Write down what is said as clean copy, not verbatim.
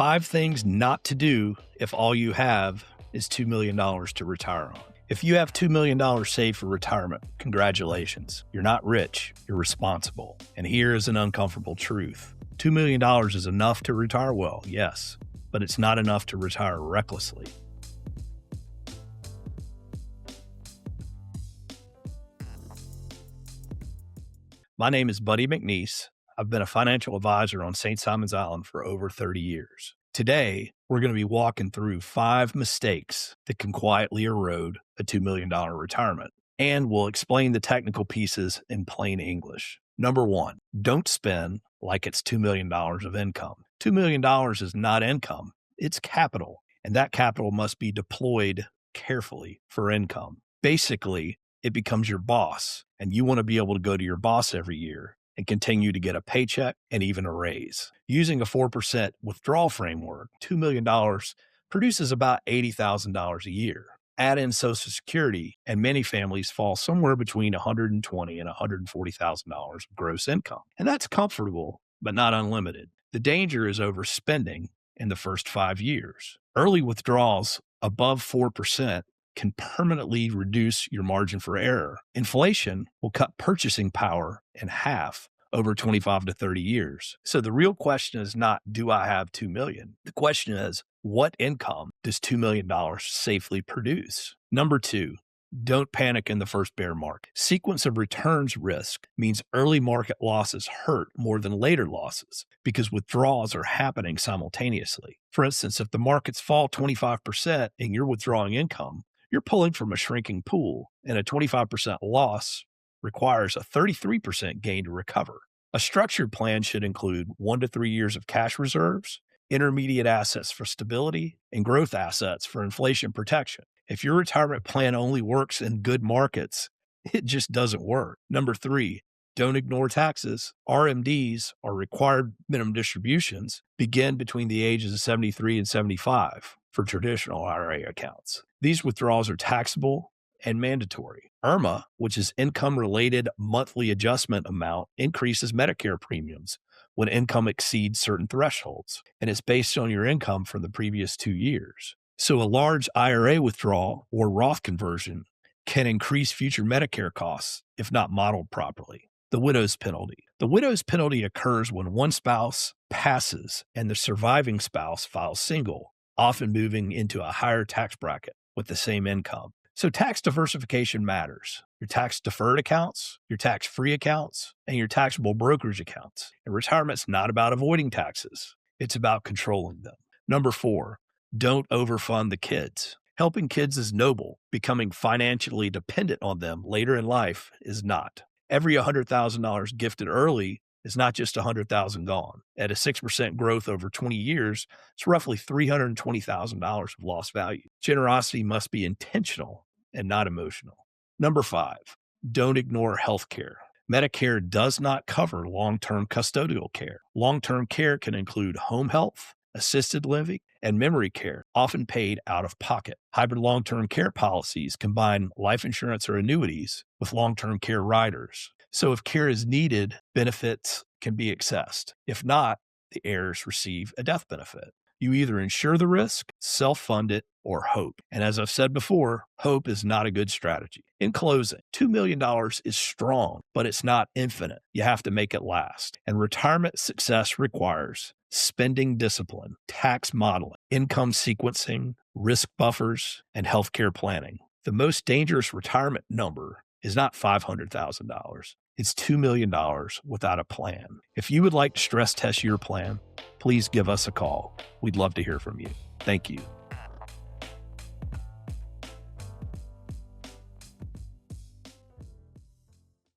5 things not to do if all you have is $2 million to retire on. If you have $2 million saved for retirement, congratulations. You're not rich, you're responsible. And here is an uncomfortable truth. $2 million is enough to retire well, yes, but it's not enough to retire recklessly. My name is Buddy McNeese. I've been a financial advisor on St. Simon's Island for over 30 years. Today, we're going to be walking through 5 mistakes that can quietly erode a $2 million retirement, and we'll explain the technical pieces in plain English. Number 1, don't spend like it's $2 million of income. $2 million is not income, it's capital, and that capital must be deployed carefully for income. Basically, it becomes your boss, and you want to be able to go to your boss every year and continue to get a paycheck and even a raise. Using a 4% withdrawal framework, $2 million produces about $80,000 a year. Add in Social Security, and many families fall somewhere between $120,000 and $140,000 of gross income. And that's comfortable, but not unlimited. The danger is overspending in the first 5 years. Early withdrawals above 4% can permanently reduce your margin for error. Inflation will cut purchasing power in half over 25 to 30 years. So the real question is not, do I have $2 million? The question is, what income does $2 million safely produce? Number 2, don't panic in the first bear market. Sequence of returns risk means early market losses hurt more than later losses because withdrawals are happening simultaneously. For instance, if the markets fall 25% and you're withdrawing income, you're pulling from a shrinking pool, and a 25% loss requires a 33% gain to recover. A structured plan should include 1 to 3 years of cash reserves, intermediate assets for stability, and growth assets for inflation protection. If your retirement plan only works in good markets, it just doesn't work. Number 3, don't ignore taxes. RMDs, or required minimum distributions, begin between the ages of 73 and 75 for traditional IRA accounts. These withdrawals are taxable and mandatory. IRMAA, which is income-related monthly adjustment amount, increases Medicare premiums when income exceeds certain thresholds, and it's based on your income from the previous 2 years. So a large IRA withdrawal or Roth conversion can increase future Medicare costs if not modeled properly. The widow's penalty. The widow's penalty occurs when one spouse passes and the surviving spouse files single, often moving into a higher tax bracket with the same income. So tax diversification matters. Your tax-deferred accounts, your tax-free accounts, and your taxable brokerage accounts. And retirement's not about avoiding taxes. It's about controlling them. Number 4, don't overfund the kids. Helping kids is noble. Becoming financially dependent on them later in life is not. Every $100,000 gifted early is not just $100,000 gone. At a 6% growth over 20 years, it's roughly $320,000 of lost value. Generosity must be intentional and not emotional. Number 5, don't ignore healthcare. Medicare does not cover long-term custodial care. Long-term care can include home health, assisted living, and memory care, often paid out of pocket. Hybrid long-term care policies combine life insurance or annuities with long-term care riders. So if care is needed, benefits can be accessed. If not, the heirs receive a death benefit. You either insure the risk, self-fund it, or hope. And as I've said before, hope is not a good strategy. In closing, $2 million is strong, but it's not infinite. You have to make it last. And retirement success requires spending discipline, tax modeling, income sequencing, risk buffers, and healthcare planning. The most dangerous retirement number is not $500,000. It's $2 million without a plan. If you would like to stress test your plan, please give us a call. We'd love to hear from you. Thank you.